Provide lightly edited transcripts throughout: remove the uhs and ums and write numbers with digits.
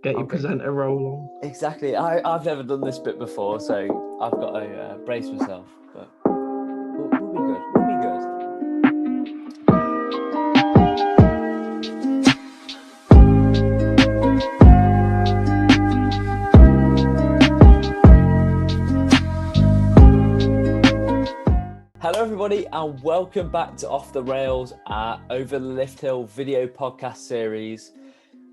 Get your Okay. presenter role on. Exactly. I've never done this bit before, so I've got to brace myself. But we'll be good. We'll be good. Hello, everybody, and welcome back to Off the Rails, Over the Lift Hill video podcast series.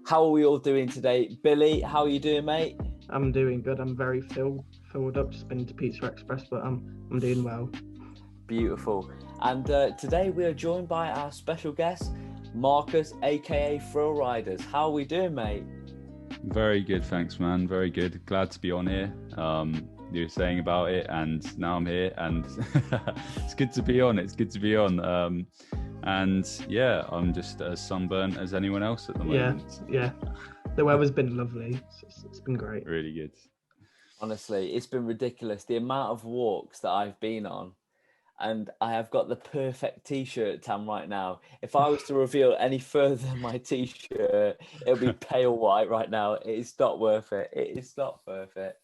How are we all doing today? Billy, how are you doing, mate? I'm doing good. I'm very filled up. Just been to Pizza Express, but I'm doing well. Beautiful. And today we are joined by our special guest, Marcus, aka Thrill Riders. How are we doing, mate? Very good, thanks, man. Very good. Glad to be on here. You were saying about it, and now I'm here, and it's good to be on. It's good to be on. And yeah, I'm just as sunburnt as anyone else at the moment. Yeah. The weather's been lovely. It's been great. Really good. Honestly, it's been ridiculous. The amount of walks that I've been on, and I have got the perfect t-shirt tan right now. If I was to reveal any further my t-shirt, it'll be pale white right now. It is not worth it. It is not worth it.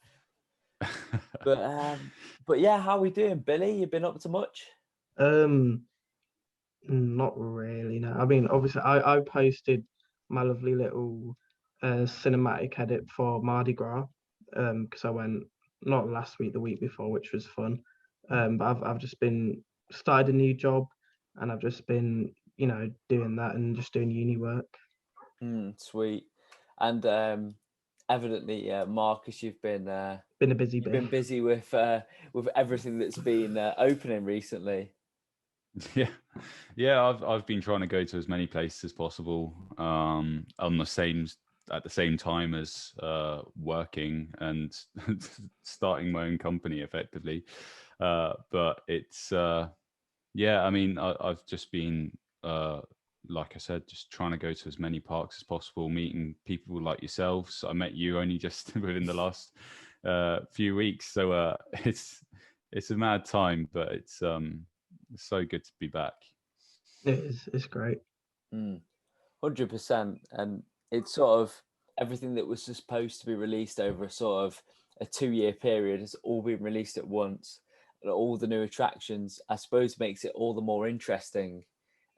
But yeah, how are we doing, Billy? You been up to much? Not really. No. I mean, obviously, I posted my lovely little cinematic edit for Mardi Gras because I went not last week, the week before, which was fun. But I've just been started a new job, and I've just been doing that and just doing uni work. Sweet. And evidently, Marcus, you've been a busy bit. Been busy with everything that's been opening recently. Yeah. I've been trying to go to as many places as possible at the same time as working and starting my own company effectively. But it's I mean, I've just been like I said, just trying to go to as many parks as possible, meeting people like yourselves. I met you only just within the last few weeks, so it's a mad time, but it's so good to be back. It's great. 100%. And it's sort of everything that was supposed to be released over a sort of a 2-year period has all been released at once. And all the new attractions, I suppose, makes it all the more interesting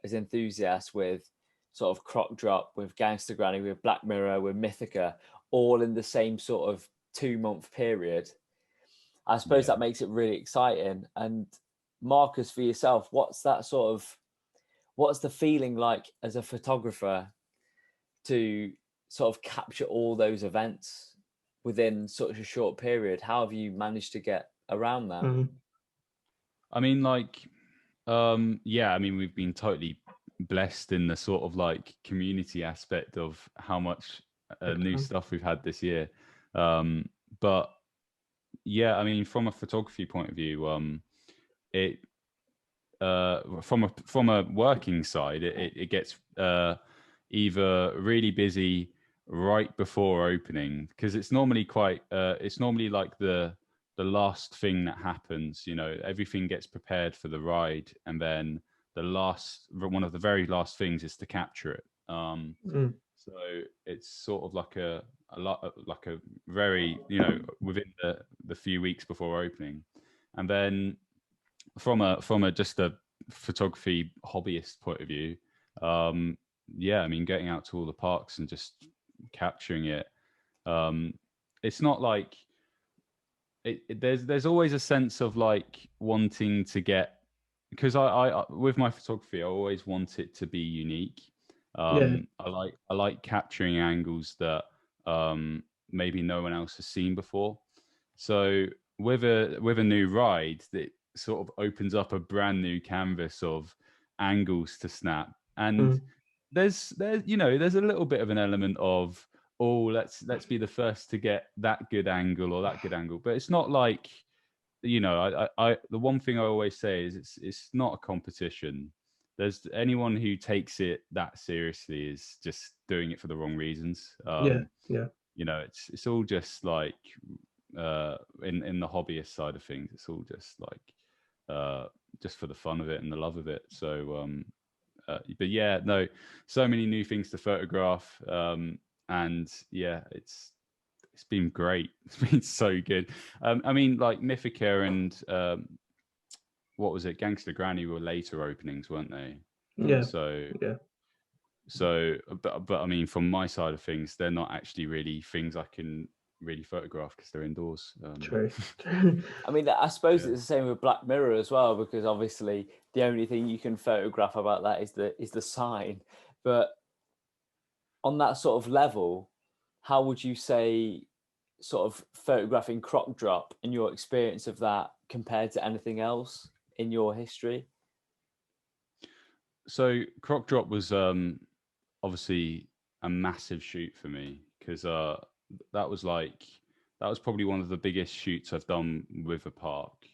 as enthusiasts, with sort of Croc Drop, with Gangster Granny, with Black Mirror, with Mythica, all in the same sort of 2-month period. I suppose that makes it really exciting. And Marcus, for yourself, what's the feeling like as a photographer to sort of capture all those events within such a short period? How have you managed to get around that? I mean, I mean, we've been totally blessed in the sort of like community aspect of how much new stuff we've had this year. But yeah, I mean, from a photography point of view, from a working side, it gets either really busy right before opening, because it's normally like the last thing that happens. Everything ggets prepared for the ride, and then one of the very last things is to capture it. So it's sort of like a very, within the few weeks before opening. And then from a just a photography hobbyist point of view, I mean, getting out to all the parks and just capturing it, it's not like there's always a sense of like wanting to get, because I with my photography, I always want it to be unique. I like capturing angles that maybe no one else has seen before. So with a new ride, that sort of opens up a brand new canvas of angles to snap. And there's a little bit of an element of, oh, let's be the first to get that good angle or that good angle. But it's not like, I the one thing I always say is it's not a competition. There's anyone who takes it that seriously is just doing it for the wrong reasons. It's all just like in the hobbyist side of things, it's all just like just for the fun of it and the love of it. So but yeah, no, so many new things to photograph. and yeah, it's been great. It's been so good. I mean, like Mythica and what was it, Gangster Granny were later openings, weren't they? Yeah. So Yeah. so, but I mean, from my side of things, they're not actually really things I can really photograph because they're indoors. True. I mean, I suppose Yeah. it's the same with Black Mirror as well, because obviously the only thing you can photograph about that is the sign. But on that sort of level, how would you say sort of photographing Croc Drop and your experience of that compared to anything else in your history? So Croc Drop was obviously a massive shoot for me because that was probably one of the biggest shoots I've done with a park.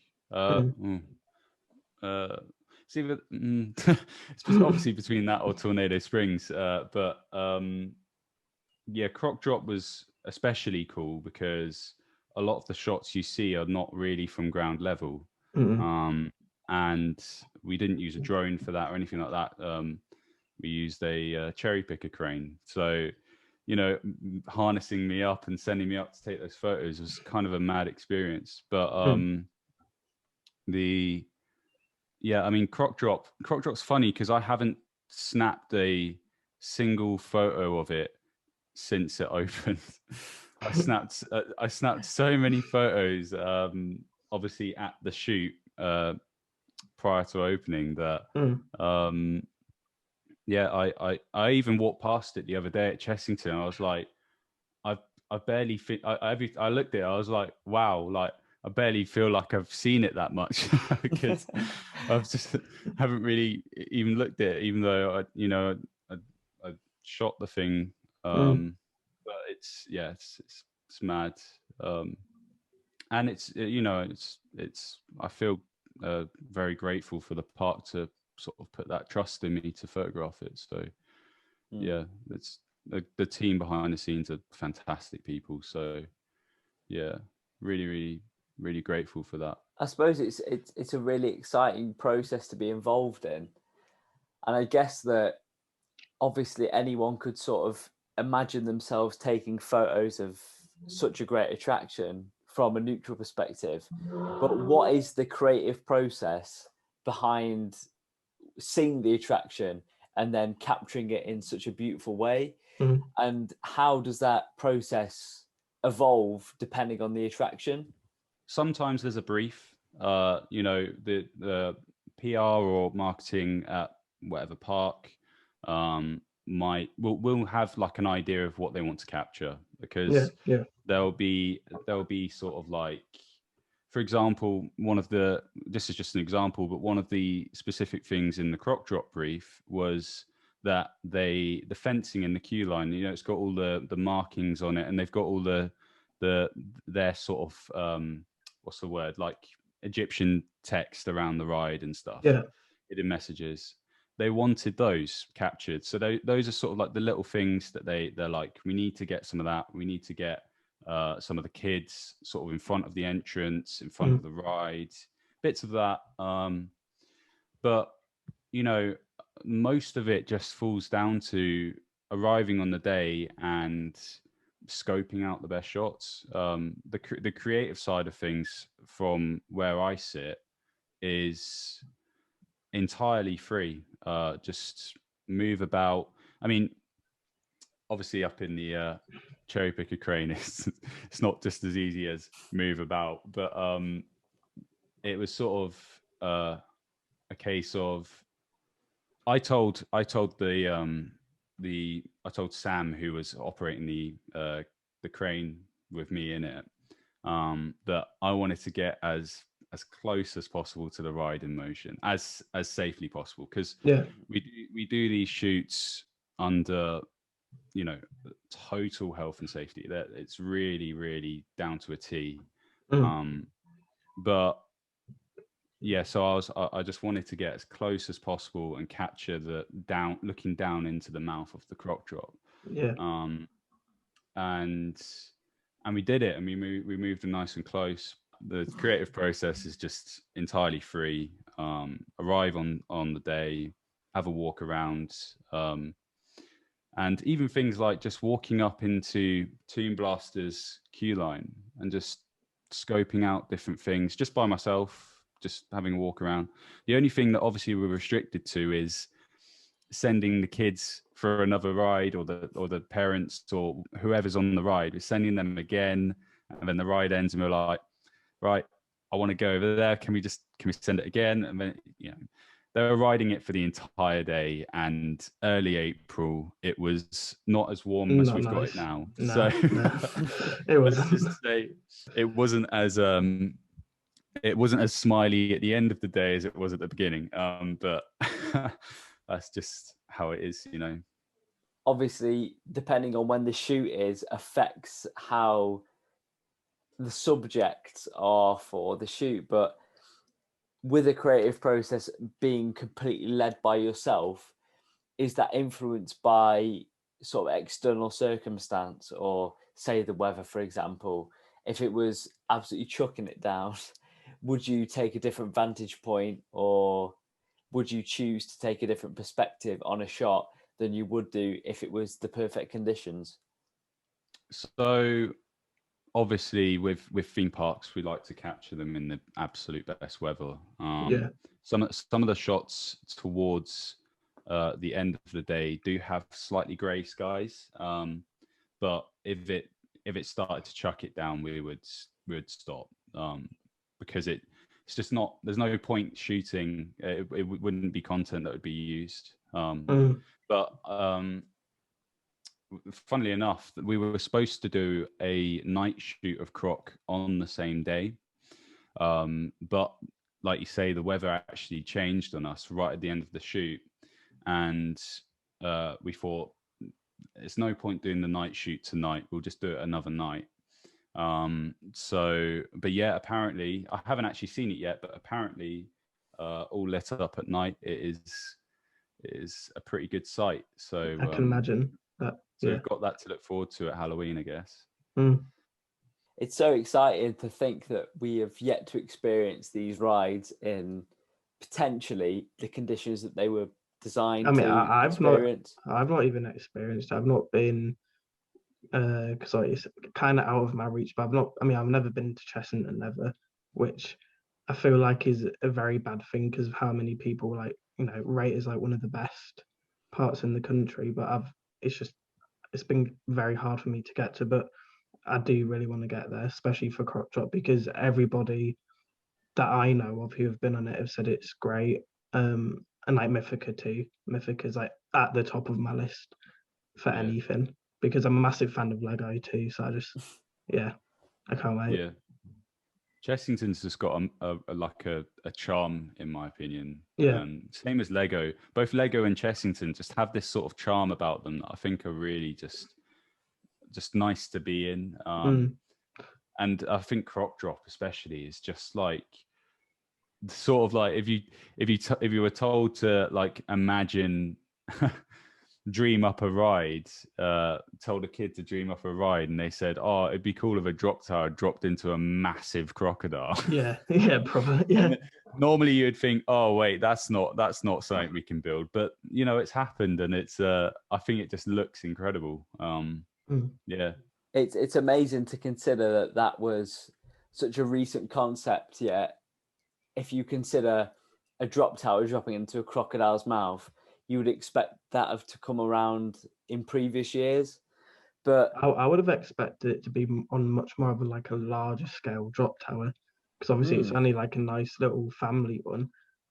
It's either it's obviously between that or Tornado Springs, but yeah, Croc Drop was especially cool because a lot of the shots you see are not really from ground level. And we didn't use a drone for that or anything like that. We used a cherry picker crane. So, you know, harnessing me up and sending me up to take those photos was kind of a mad experience. But I mean, Croc Drop's funny because I haven't snapped a single photo of it since it opened. I snapped so many photos, obviously at the shoot prior to opening that. Yeah, I even walked past it the other day at Chessington. I was like, I barely fit. I looked at it. I was like, wow, like I barely feel like I've seen it that much because I've just haven't really even looked at it, even though I shot the thing. But it's mad, and it's I feel very grateful for the park to sort of put that trust in me to photograph it. So yeah, it's the team behind the scenes are fantastic people. So yeah, really grateful for that. I suppose it's a really exciting process to be involved in, and I guess that obviously anyone could sort of imagine themselves taking photos of such a great attraction from a neutral perspective. But what is the creative process behind seeing the attraction and then capturing it in such a beautiful way? And how does that process evolve depending on the attraction? Sometimes there's a brief, the PR or marketing at whatever park will have like an idea of what they want to capture, because there'll be sort of like, for example, this is just an example, but one of the specific things in the Croc Drop brief was that the fencing in the queue line, it's got all the markings on it, and they've got all their sort of what's the word, like Egyptian text around the ride and stuff, hidden messages. They wanted those captured. So those are sort of like the little things that they're like, we need to get some of that. We need to get some of the kids sort of in front of the entrance, in front of the ride, bits of that. But, most of it just falls down to arriving on the day and scoping out the best shots. The creative side of things from where I sit is entirely free. Just move about. I mean, obviously up in the cherry picker crane, it's not just as easy as move about, but it was sort of a case of I told Sam, who was operating the crane with me in it, that I wanted to get as close as possible to the ride in motion, as safely possible, because we do these shoots under total health and safety. That it's really down to a T. But yeah, so I just wanted to get as close as possible and capture looking down into the mouth of the Croc Drop. And we did it, and we moved them nice and close. The creative process is just entirely free. Arrive on the day, have a walk around, And even things like just walking up into Toon Blaster's queue line and just scoping out different things just by myself, just having a walk around. The only thing that obviously we're restricted to is sending the kids for another ride, or the parents or whoever's on the ride. We're sending them again, and then the ride ends and we're like, right, I want to go over there. Can we send it again? And then, they were riding it for the entire day, and early April, it was not as warm as we've got it now. No, so no. It wasn't. let's just say it wasn't as smiley at the end of the day as it was at the beginning. But that's just how it is, Obviously, depending on when the shoot is, affects how the subjects are for the shoot. But with a creative process being completely led by yourself, is that influenced by sort of external circumstance, or say the weather, for example? If it was absolutely chucking it down, would you take a different vantage point, or would you choose to take a different perspective on a shot than you would do if it was the perfect conditions? So obviously with theme parks, we like to capture them in the absolute best weather. Some of the shots towards the end of the day do have slightly grey skies, but if it started to chuck it down, we would stop, because it's just not, there's no point shooting. It wouldn't be content that would be used. But funnily enough, we were supposed to do a night shoot of Croc on the same day, but like you say, the weather actually changed on us right at the end of the shoot, and we thought it's no point doing the night shoot tonight, we'll just do it another night. But yeah, apparently, I haven't actually seen it yet, but apparently all lit up at night, it is a pretty good sight. So I can imagine that. So we've got that to look forward to at Halloween, I guess. It's so exciting to think that we have yet to experience these rides in potentially the conditions that they were designed to experience. I've not even experienced. I've not been, because it's kind of out of my reach. But I've never been to Chessington, never, which I feel like is a very bad thing because of how many people rate as like one of the best parts in the country. But it's been very hard for me to get to, but I do really want to get there, especially for Croc Drop, because everybody that I know of who have been on it have said it's great. And like Mythica too. Mythica's like at the top of my list for anything, because I'm a massive fan of Lego too. So I can't wait. Yeah. Chessington's just got a charm, in my opinion. Same as Lego. Both Lego and Chessington just have this sort of charm about them that I think are really just nice to be in. And I think Croc Drop especially is just like sort of like if you were told to like imagine dream up a ride, told a kid to dream up a ride, and they said, oh, it'd be cool if a drop tower dropped into a massive crocodile. Probably. Normally you'd think, oh wait, that's not something we can build, but it's happened, and it's I think it just looks incredible. It's amazing to consider that was such a recent concept. Yet if you consider a drop tower dropping into a crocodile's mouth, you would expect that to come around in previous years. But I would have expected it to be on much more of a larger scale drop tower, because obviously it's only like a nice little family one.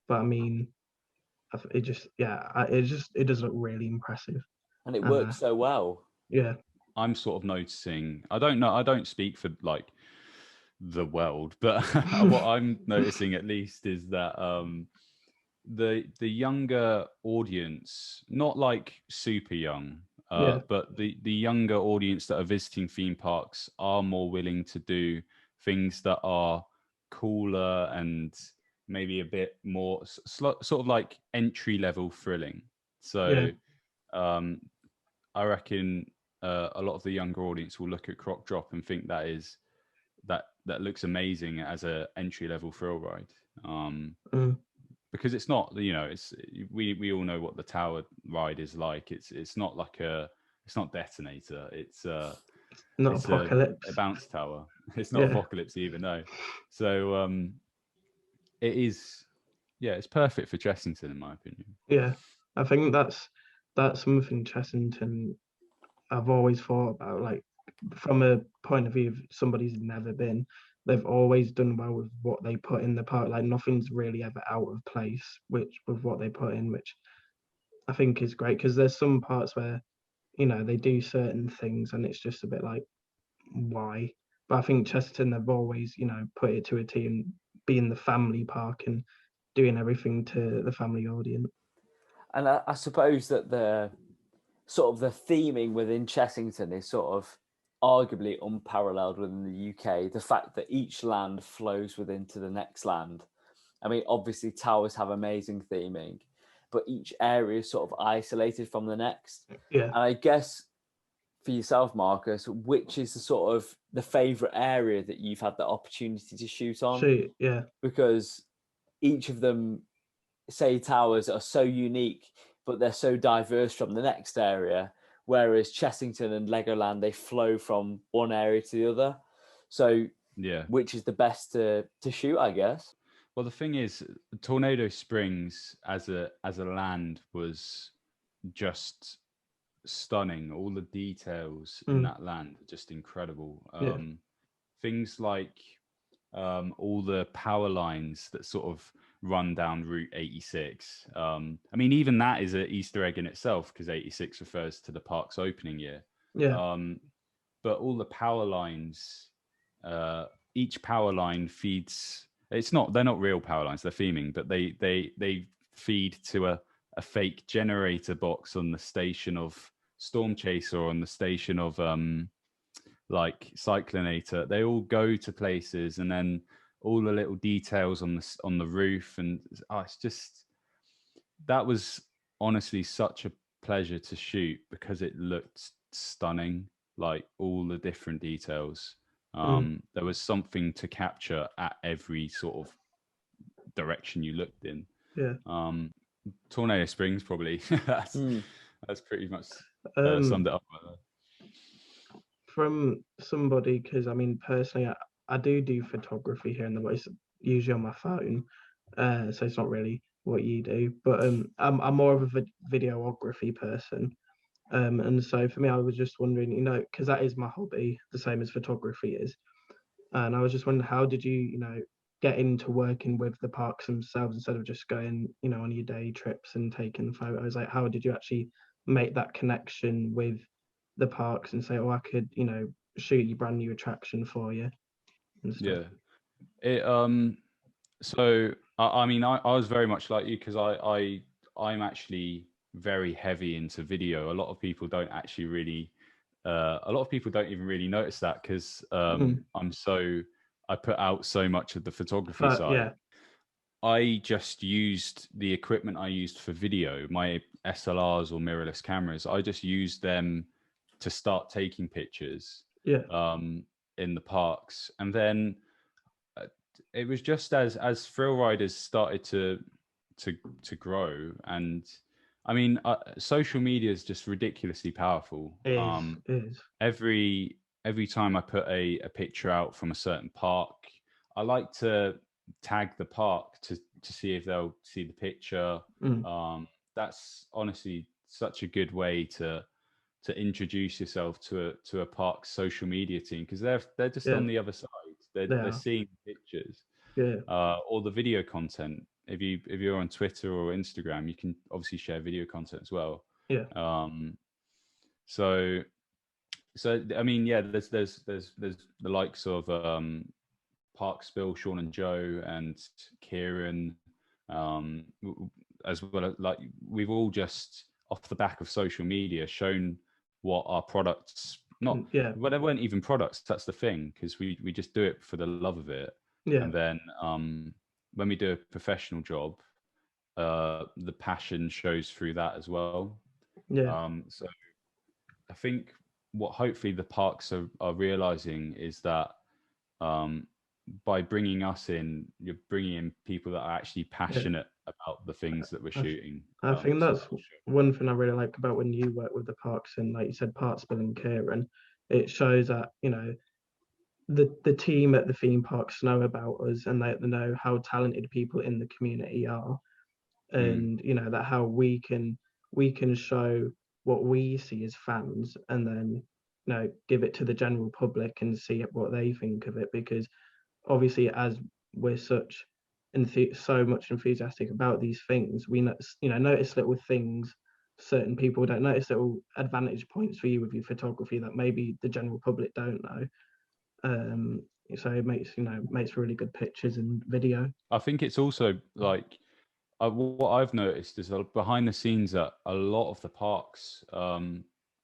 But I mean, it does look really impressive, and it works so well. Yeah, I'm sort of noticing. I don't know. I don't speak for like the world, but what I'm noticing at least is that the younger audience, not like super young, but the younger audience that are visiting theme parks are more willing to do things that are cooler and maybe a bit more sort of like entry level thrilling. So I reckon a lot of the younger audience will look at Croc Drop and think that looks amazing as a entry level thrill ride. because it's not, it's we all know what the tower ride is like. It's not like it's not Detonator. It's not it's Apocalypse. a bounce tower. It's not Apocalypse even, no. So it is, it's perfect for Chessington in my opinion. Yeah, I think that's something Chessington I've always thought about, like from a point of view of somebody's never been. They've always done well with what they put in the park. Like nothing's really ever out of place, which with what they put in, which I think is great, because there's some parts where they do certain things and it's just a bit like, why? But I think Chesterton, they've always put it to a T and being the family park and doing everything to the family audience. And I suppose that the sort of the theming within Chessington is sort of arguably unparalleled within the UK. The fact that each land flows within to the next land. I mean, obviously towers have amazing theming, but each area is sort of isolated from the next. Yeah. And I guess for yourself, Marcus, which is the sort of the favourite area that you've had the opportunity to shoot on? Yeah. Because each of them, say, towers are so unique, but they're so diverse from the next area. Whereas Chessington and Legoland, they flow from one area to the other. So, which is the best to shoot, I guess? Well, the thing is, Tornado Springs as a land was just stunning. All the details in that land are just incredible. Things like all the power lines that sort of run down Route 86. I mean, even that is an Easter egg in itself, because 86 refers to the park's opening year. But all the power lines, each power line feeds. They're not real power lines. They're theming, but they feed to a fake generator box on the station of Storm Chaser, or on the station of like Cyclonator. They all go to places, and then all the little details on the roof, and it's just, that was honestly such a pleasure to shoot, because it looked stunning, like all the different details. There was something to capture at every sort of direction you looked in. Tornado Springs, probably. that's pretty much summed it up. From somebody, because I mean, personally, I do photography here in the West, usually on my phone, so it's not really what you do. But I'm more of a videography person, and so for me, I was just wondering, because that is my hobby, the same as photography is, and I was just wondering, how did you, get into working with the parks themselves instead of just going, on your day trips and taking photos? Like, how did you actually make that connection with the parks and say, oh, I could, shoot your brand new attraction for you and stuff? So I mean, I was very much like you, because I'm actually very heavy into video. A lot of people don't actually really a lot of people don't even really notice that, because I put out so much of the photography side. I just used the equipment I used for video, my SLRs or mirrorless cameras. I just used them to start taking pictures in the parks. And then it was just as thrill riders started to grow. And I mean, social media is just ridiculously powerful. It is. Every time I put a picture out from a certain park, I like to tag the park to see if they'll see the picture. That's honestly such a good way to introduce yourself to a park's social media team, because they're just on the other side. They're seeing pictures, or the video content. If you're on Twitter or Instagram, you can obviously share video content as well. So I mean, there's the likes of Park Spill, Sean and Joe, and Kieran, as well as, like, we've all just off the back of social media shown what our products, well, they weren't even products, that's the thing, because we just do it for the love of it. And then when we do a professional job, the passion shows through that as well. So I think what hopefully the parks are realizing is that by bringing us in, you're bringing in people that are actually passionate about the things that we're shooting. I think So that's one thing I really like about when you work with the parks and, like you said, Parksville and Kieran. It shows that, you know, the team at the theme parks know about us, and they know how talented people in the community are, and you know that how we can show what we see as fans, and then, you know, give it to the general public and see what they think of it, because obviously, as we're so much enthusiastic about these things, we notice little things certain people don't notice, little advantage points for you with your photography that maybe the general public don't know. So it makes really good pictures and video. I think it's also like what I've noticed is that behind the scenes at a lot of the parks, a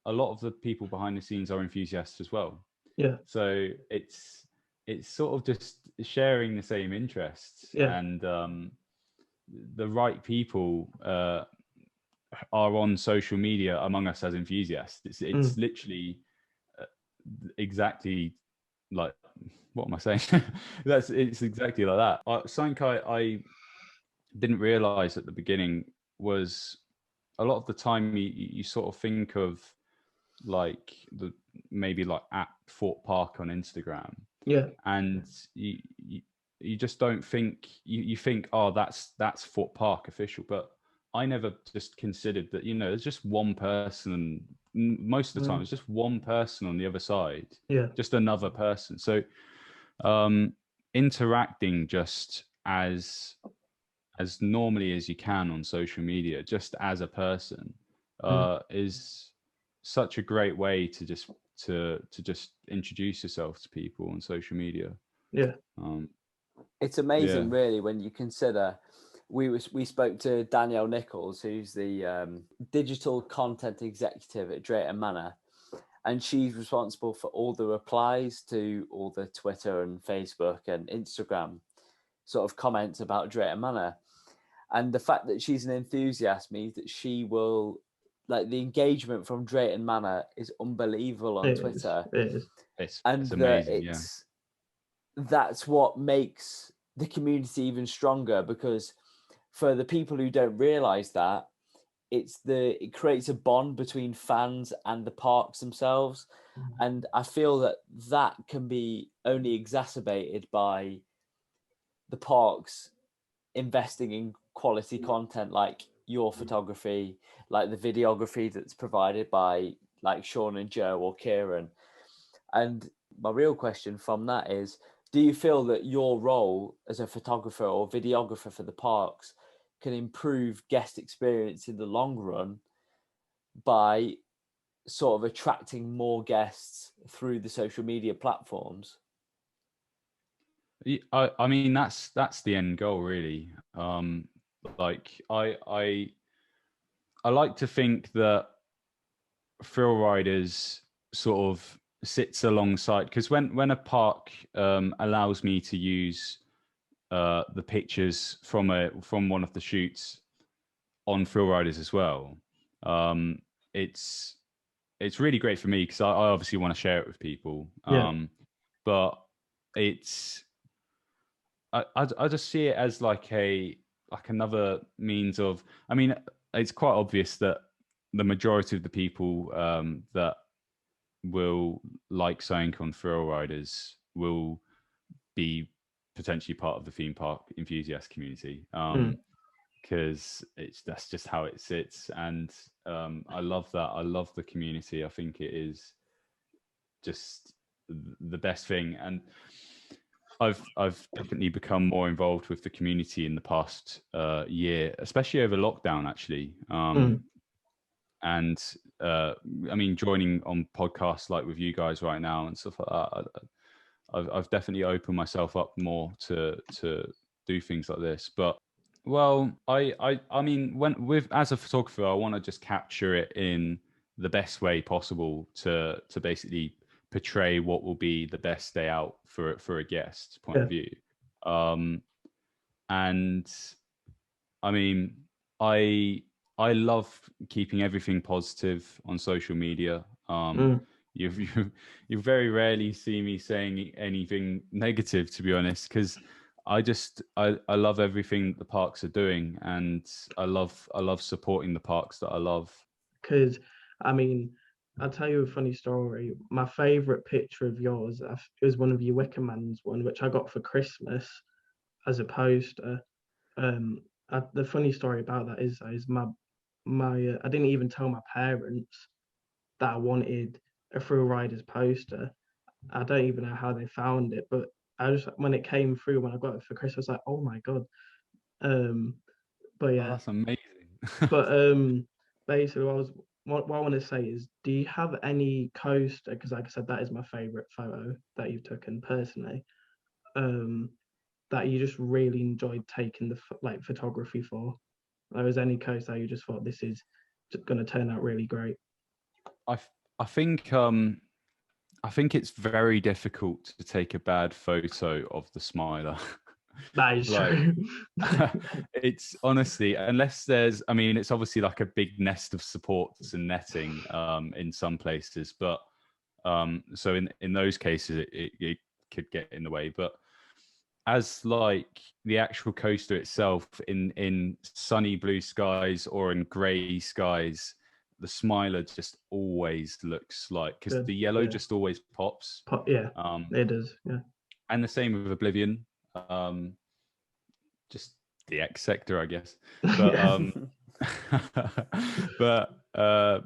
lot of the people behind the scenes are enthusiasts as well. Yeah. So it's sort of just sharing the same interests, and the right people are on social media among us as enthusiasts. It's literally exactly like, what am I saying? It's exactly like that. Something I didn't realize at the beginning was a lot of the time you sort of think of like maybe like at Fort Park on Instagram, and you just don't think, you think, oh, that's Fort Park official, but I never just considered that, you know, there's just one person, most of the time it's just one person on the other side, just another person. So interacting just as normally as you can on social media, just as a person, is such a great way to just introduce yourself to people on social media. It's amazing, really, when you consider we spoke to Danielle Nichols, who's the digital content executive at Drayton Manor, and she's responsible for all the replies to all the Twitter and Facebook and Instagram sort of comments about Drayton Manor. And the fact that she's an enthusiast means that she will, like, the engagement from Drayton Manor is unbelievable on Twitter. It's amazing. That's what makes the community even stronger, because for the people who don't realize that, it creates a bond between fans and the parks themselves. And I feel that can be only exacerbated by the parks investing in quality content, like your photography, like the videography that's provided by like Sean and Joe or Kieran. And my real question from that is, do you feel that your role as a photographer or videographer for the parks can improve guest experience in the long run by sort of attracting more guests through the social media platforms? I mean, that's the end goal, really. Like I like to think that thrill riders sort of sits alongside, because when a park allows me to use the pictures from one of the shoots on thrill riders as well, it's really great for me, because I obviously want to share it with people. But it's I just see it as like another means of, I mean, it's quite obvious that the majority of the people that will like something on thrill riders will be potentially part of the theme park enthusiast community, because that's just how it sits. And I love that. I love the community. I think it is just the best thing. And I've definitely become more involved with the community in the past year, especially over lockdown, actually. And I mean, joining on podcasts like with you guys right now and stuff like that, I've definitely opened myself up more to do things like this. But well, I mean, as a photographer, I want to just capture it in the best way possible to basically portray what will be the best day out for a guest's point of view. And I mean, I love keeping everything positive on social media. you very rarely see me saying anything negative, to be honest, because I love everything the parks are doing, and I love supporting the parks that I love. Because, I mean, I'll tell you a funny story. My favourite picture of yours is one of your Wicker Man's one, which I got for Christmas as a poster. The funny story about that is my I didn't even tell my parents that I wanted a Thrill Riders poster. I don't even know how they found it, but I just when it came through when I got it for Christmas, I was like, oh my god. But Oh, yeah, that's amazing. but basically, what I want to say is, do you have any coaster? Because like I said, that is my favorite photo that you've taken personally. That you just really enjoyed taking the photography for. There was any coaster you just thought this is going to turn out really great? I think it's very difficult to take a bad photo of the Smiler. That is like, true. It's honestly, unless there's, I mean, it's obviously like a big nest of supports and netting in some places, but so in those cases it could get in the way. But as like the actual coaster itself in sunny blue skies or in grey skies, the Smiler just always looks like, because the yellow just always pops. Yeah, it does. Yeah, and the same with Oblivion. Just the X sector, I guess. But but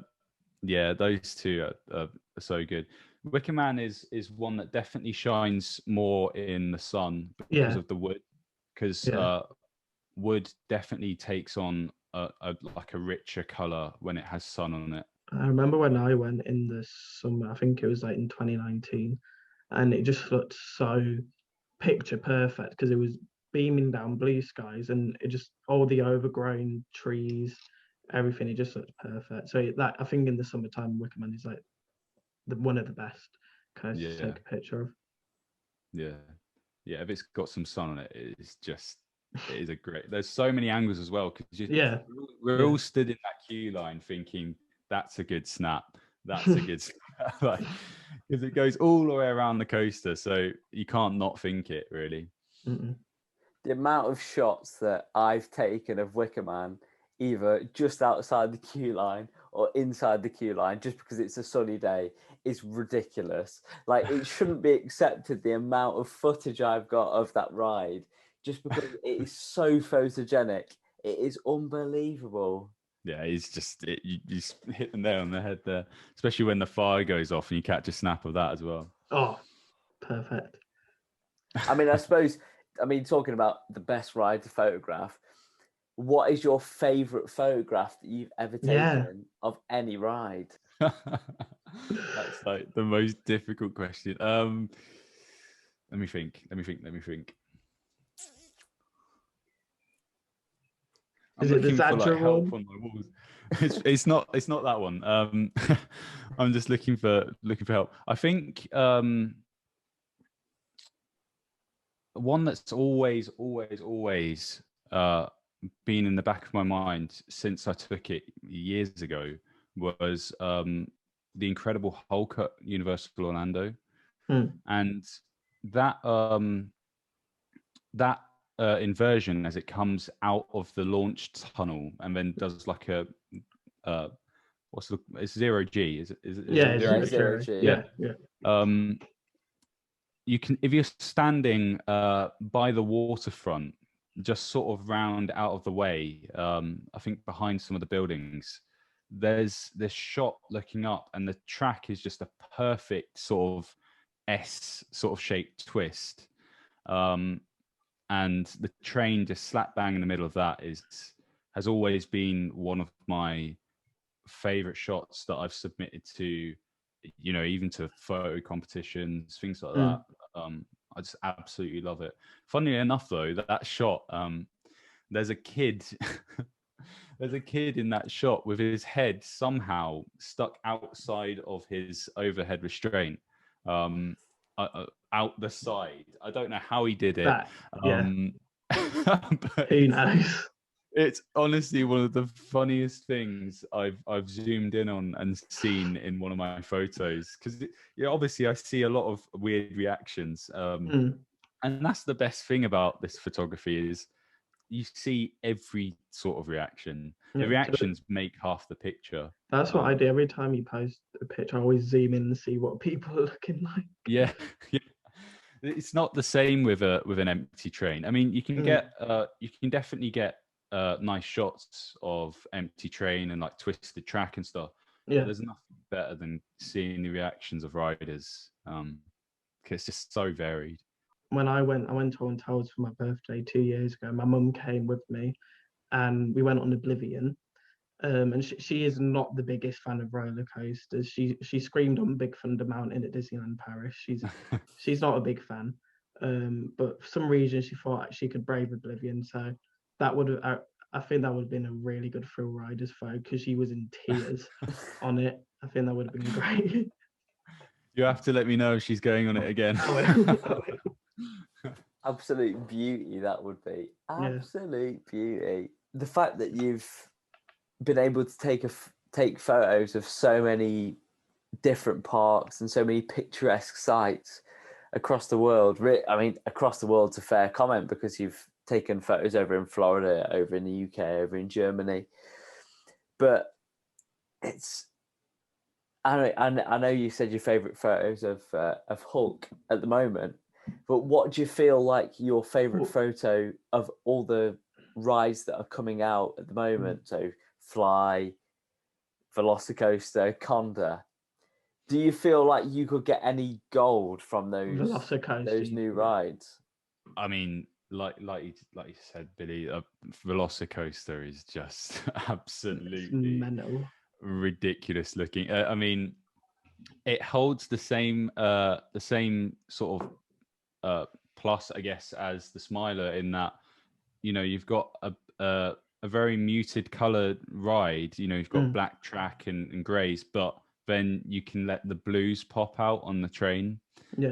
yeah, those two are so good. Wicker Man is one that definitely shines more in the sun because of the wood. Because wood definitely takes on like a richer color when it has sun on it. I remember when I went in the summer, I think it was like in 2019, and it just looked so picture perfect because it was beaming down blue skies and it just all the overgrown trees, everything. It just looked perfect. So that I think in the summertime, Wicker Man is like one of the best coasters to take a picture of. Yeah, if it's got some sun on it, it is a great. There's so many angles as well because we're all stood in that queue line thinking that's a good snap. That's a good snap. Like, because it goes all the way around the coaster, so you can't not think it really. Mm-mm. The amount of shots that I've taken of Wicker Man, either just outside the queue line or inside the queue line, just because it's a sunny day, is ridiculous. Like, it shouldn't be accepted the amount of footage I've got of that ride, just because it is so photogenic. It is unbelievable. Yeah, it's just you just hit the nail on the head there, especially when the fire goes off and you catch a snap of that as well. Oh, perfect. I mean, talking about the best ride to photograph, what is your favorite photograph that you've ever taken of any ride? That's like the most difficult question. Let me think. I'm looking for like help on my walls. It's not that one. I'm just looking for help. I think one that's always been in the back of my mind since I took it years ago was the Incredible Hulk at Universal Orlando, and that inversion as it comes out of the launch tunnel and then does like a it's zero G, is it zero G. Yeah. You can, if you're standing by the waterfront, just sort of round out of the way, I think behind some of the buildings, there's this shot looking up, and the track is just a perfect sort of S sort of shaped twist. And the train just slap bang in the middle of that has always been one of my favorite shots that I've submitted to, even to photo competitions, things like that. I just absolutely love it. Funnily enough, though, that shot, there's a kid in that shot with his head somehow stuck outside of his overhead restraint, out the side. I don't know how he did it. Who knows? It's honestly one of the funniest things I've zoomed in on and seen in one of my photos, because obviously I see a lot of weird reactions, and that's the best thing about this photography is you see every sort of reaction. The reactions make half the picture. That's what I do every time you post a picture. I always zoom in and see what people are looking like. Yeah, yeah. It's not the same with an empty train. I mean, you can definitely get nice shots of empty train and like twisted track and stuff. Yeah. But there's nothing better than seeing the reactions of riders. Because it's just so varied. When I went to Owen Towers for my birthday 2 years ago. My mum came with me, and we went on Oblivion. And she is not the biggest fan of roller coasters. She screamed on Big Thunder Mountain at Disneyland Paris. She's not a big fan. But for some reason she thought she could brave Oblivion. So that would have, I think that would have been a really good thrill riders photo, because she was in tears on it. I think that would have been great. You have to let me know if she's going on it again. Absolute beauty, that would be. Absolute beauty. The fact that you've been able to take photos of so many different parks and so many picturesque sites across the world. I mean, across the world's a fair comment, because you've taken photos over in Florida, over in the UK, over in Germany. But it's, I know you said your favourite photos of Hulk at the moment, but what do you feel like your favourite photo of all the rides that are coming out at the moment? So Fly, Velocicoaster, Conda. Do you feel like you could get any gold from those new rides? I mean, like you said, Billy, Velocicoaster is just absolutely ridiculous looking. I mean, it holds the same sort of plus, I guess, as the Smiler, in that you've got a very muted colored ride. You've got black track and grays, but then you can let the blues pop out on the train,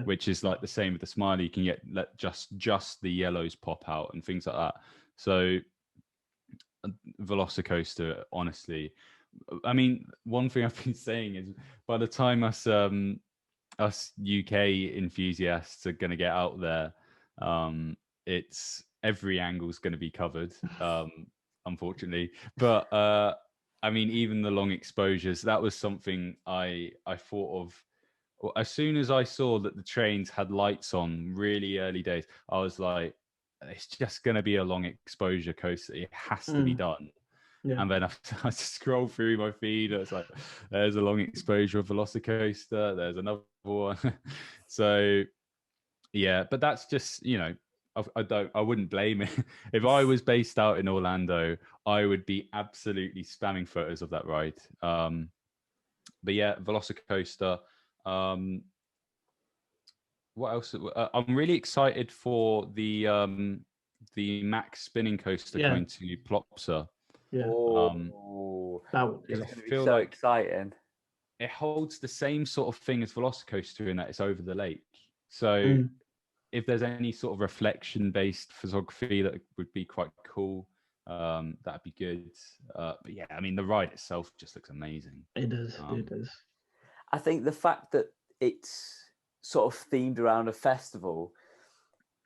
which is like the same with the Smiler. You can let just the yellows pop out and things like that. So Velocicoaster, honestly, I mean, one thing I've been saying is, by the time us UK enthusiasts are going to get out there, it's every angle's going to be covered, unfortunately. But I mean, even the long exposures, that was something I thought of. As soon as I saw that the trains had lights on, really early days, I was like, it's just going to be a long exposure coaster. It has to be done. Yeah. And then I scroll through my feed. It's like, there's a long exposure of Velocicoaster. There's another one. So, yeah, but that's just, I wouldn't blame it. If I was based out in Orlando, I would be absolutely spamming photos of that ride. But yeah, Velocicoaster. What else? I'm really excited for the Max spinning coaster going to Plopsa. Yeah. It's going to be so exciting. It holds the same sort of thing as Velocicoaster in that it's over the lake. So if there's any sort of reflection-based photography, that would be quite cool. That'd be good. But yeah, I mean, the ride itself just looks amazing. It does. It does. I think the fact that it's sort of themed around a festival,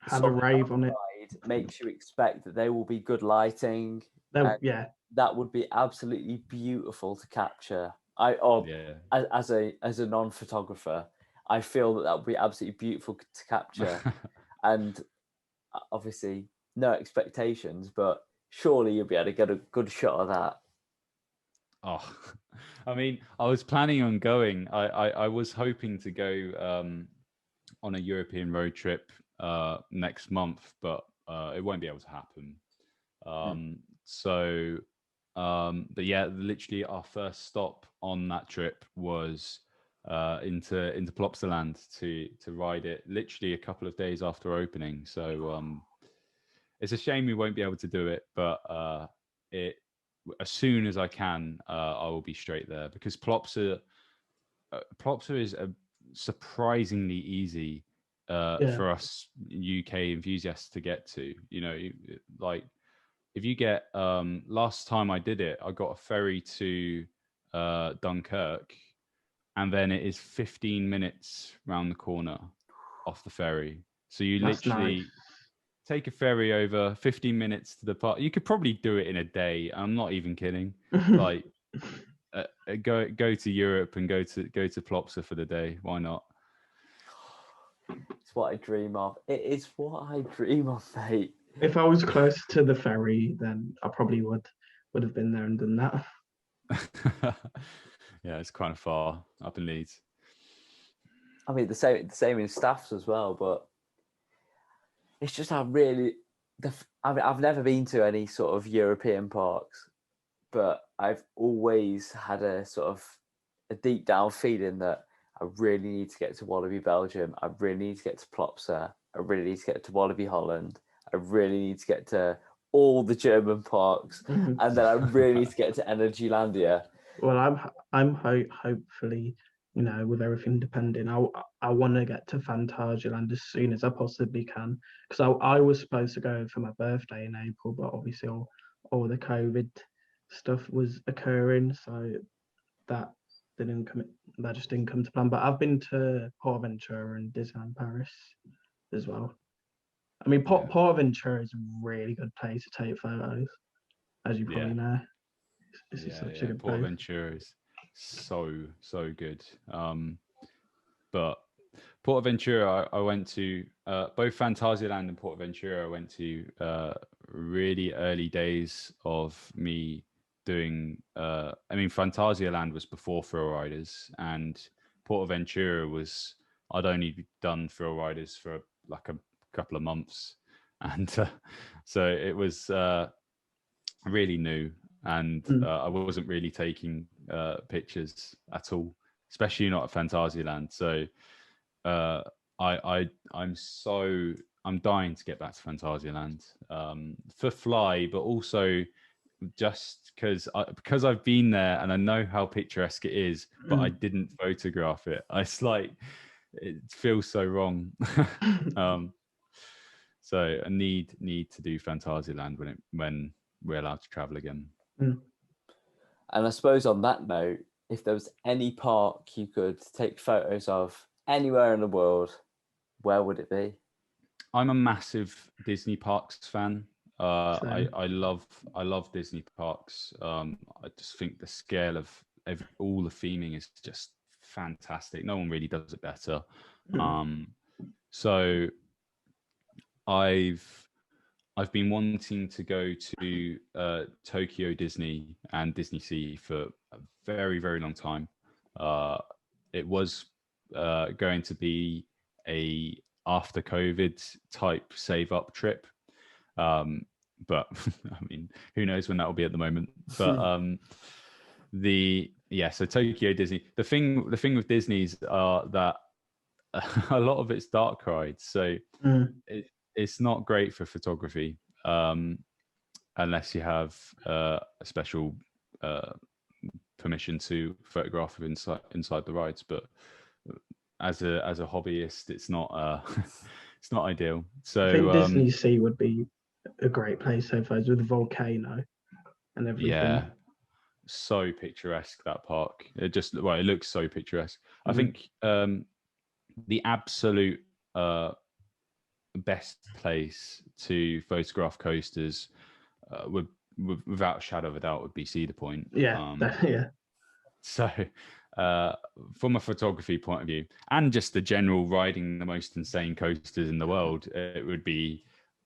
have a rave on it, makes you expect that there will be good lighting. That would be absolutely beautiful to capture. As a non-photographer, I feel that would be absolutely beautiful to capture. And obviously, no expectations, but surely you'll be able to get a good shot of that. Oh, I mean, I was planning on going. I was hoping to go on a European road trip next month, but it won't be able to happen. But yeah, literally our first stop on that trip was into Plopsaland to ride it. Literally a couple of days after opening. So it's a shame we won't be able to do it, but as soon as I can, I will be straight there, because Plopsa is a surprisingly easy for us UK enthusiasts to get to. Like if you get last time I did it, I got a ferry to Dunkirk, and then it is 15 minutes round the corner off the ferry. So you That's literally nice. take a ferry over, 15 minutes to the park. You could probably do it in a day. I'm not even kidding. Like go to Europe and go to Plopsa for the day. Why not? It's what I dream of. It is what I dream of, mate. If I was close to the ferry, then I probably would have been there and done that. Yeah, it's kind of far up in Leeds. I mean, the same in Staffs as well, but it's just how really. I've never been to any sort of European parks, but I've always had a sort of a deep down feeling that I really need to get to Wallaby, Belgium. I really need to get to Plopsa. I really need to get to Wallaby, Holland. I really need to get to all the German parks, and then I really need to get to Energylandia. Well, I'm hopefully, with everything depending, I want to get to Phantasialand as soon as I possibly can, because I was supposed to go for my birthday in April, but obviously all the COVID stuff was occurring, so that just didn't come to plan. But I've been to Ventura and Disneyland Paris as well. I mean, Ventura is a really good place to take photos, as you probably know. This is such a good place. Ventura is so good. But Ventura, I went to both Phantasialand and Ventura. I went to really early days of me doing. I mean, Phantasialand was before Thrill Riders, and Ventura was I'd only done Thrill Riders for like a couple of months, and so it was really new. And I wasn't really taking pictures at all, especially not at Phantasialand. So I'm dying to get back to Phantasialand for Fly, but also just because I've been there and I know how picturesque it is, but I didn't photograph it. It's like it feels so wrong. So I need to do Phantasialand when we're allowed to travel again. And I suppose on that note, if there was any park you could take photos of anywhere in the world, where would it be? I'm a massive Disney parks fan. I love Disney parks. I just think the scale of all the theming is just fantastic. No one really does it better. So I've been wanting to go to Tokyo Disney and Disney Sea for a very, very long time. It was going to be a after COVID type save up trip. But I mean, who knows when that will be at the moment. But so Tokyo Disney. The thing with Disney's are that a lot of it's dark rides. So it's not great for photography unless you have a special permission to photograph inside the rides. But as a hobbyist, it's not it's not ideal. So I think Disney Sea would be a great place so far, with the volcano and everything. Yeah, so picturesque, that park. It looks so picturesque. I think the absolute best place to photograph coasters without a shadow of a doubt would be Cedar Point. So from a photography point of view, and just the general riding the most insane coasters in the world, it would be,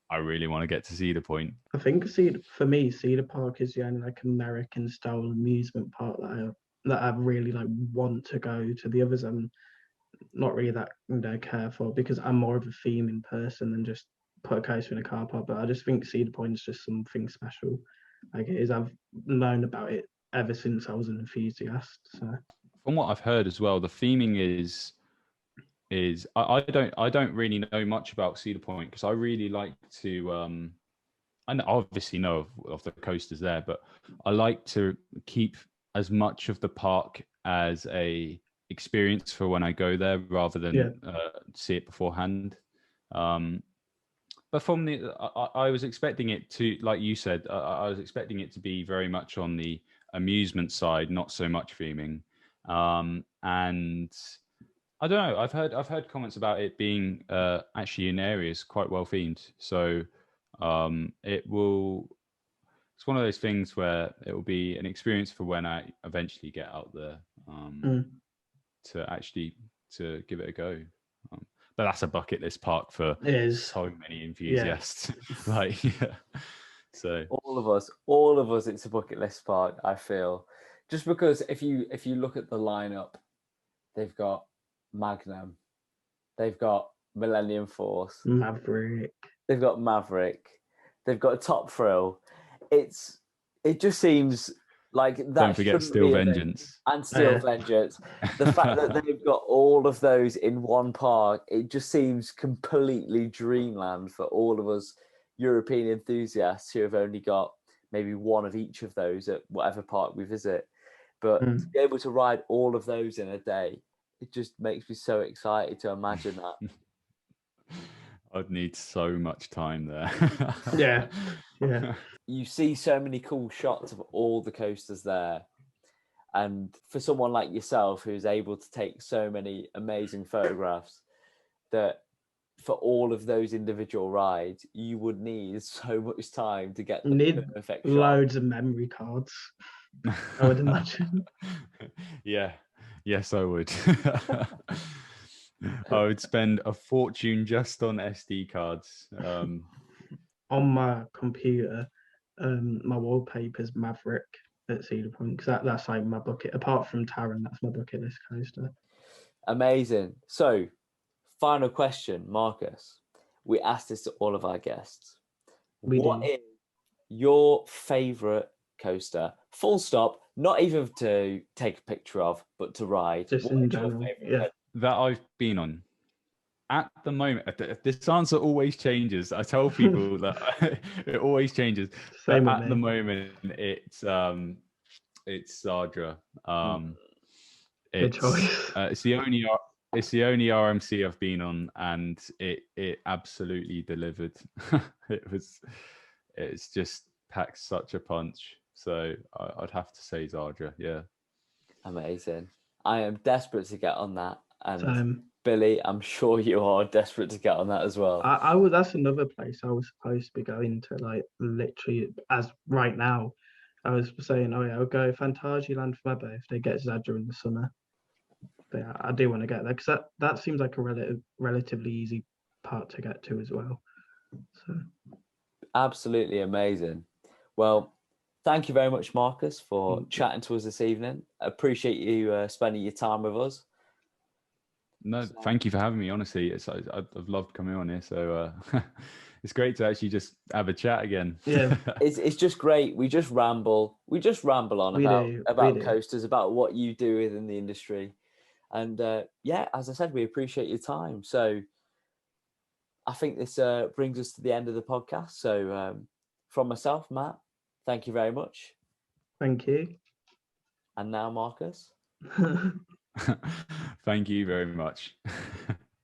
I really want to get to Cedar Point. I think for me, Cedar Park is the only like American style amusement park that I really like want to go to. The others I'm not really that care for, because I'm more of a theming person than just put a coaster in a car park. But I just think Cedar Point is just something special. Like it is. I've known about it ever since I was an enthusiast. So from what I've heard as well, the theming is I don't really know much about Cedar Point, because I really like to I obviously know of the coasters there, but I like to keep as much of the park as a experience for when I go there, rather than see it beforehand. but from I was expecting it to, like you said, I was expecting it to be very much on the amusement side, not so much theming. And I don't know. I've heard comments about it being actually in areas quite well themed. So it will. It's one of those things where it will be an experience for when I eventually get out there to give it a go. But that's a bucket list park for so many enthusiasts. Like, yeah. So all of us, it's a bucket list park. I feel, just because if you look at the lineup, they've got Magnum, they've got Millennium Force, Maverick, they've got Top Thrill. It just seems like that. Don't forget Steel Vengeance. And Steel Vengeance. The fact that they've got all of those in one park, it just seems completely dreamland for all of us European enthusiasts who have only got maybe one of each of those at whatever park we visit. But to be able to ride all of those in a day, it just makes me so excited to imagine that. I'd need so much time there. Yeah. You see so many cool shots of all the coasters there. And for someone like yourself who's able to take so many amazing photographs, that for all of those individual rides, you would need so much time to get the perfect shot. Loads of memory cards, I would imagine. Yeah. Yes, I would. I would spend a fortune just on SD cards. On my computer, my wallpaper's Maverick at Cedar Point, because that's like my bucket. Apart from Taron, that's my bucket list coaster. Amazing. So, final question, Marcus. We asked this to all of our guests. What is your favourite coaster? Full stop. Not even to take a picture of, but to ride. Just in general, that I've been on. At the moment, this answer always changes. I tell people that it always changes. But at the moment, it's Zadra. It's the only RMC I've been on, and it absolutely delivered. It's just packed such a punch. So I'd have to say Zadra. Yeah. Amazing. I am desperate to get on that, and Billy, I'm sure you are desperate to get on that as well. That's another place I was supposed to be going to, like literally as right now. I was saying, I'll go Fantasyland for my birthday, get Zadra in the summer. But yeah, I do want to get there because that seems like a relatively easy part to get to as well. So absolutely amazing. Well, thank you very much, Marcus, for chatting to us this evening. I appreciate you spending your time with us. No, thank you for having me. Honestly, I've loved coming on here. So it's great to actually just have a chat again. Yeah, it's just great. We just ramble on about coasters, about what you do within the industry, and as I said, we appreciate your time. So I think this brings us to the end of the podcast. So from myself, Matt, thank you very much. Thank you. And now, Marcus. Thank you very much.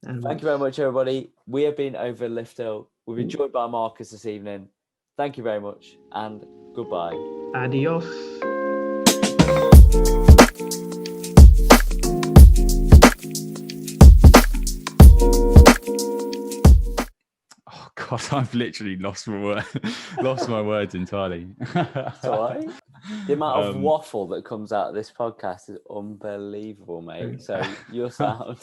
Thank you very much, everybody. We have been over Lift Hill. We've been joined by Marcus this evening. Thank you very much, and goodbye. Adios. Oh God, I've literally lost my words entirely. It's all right. The amount of waffle that comes out of this podcast is unbelievable, mate. So your sound.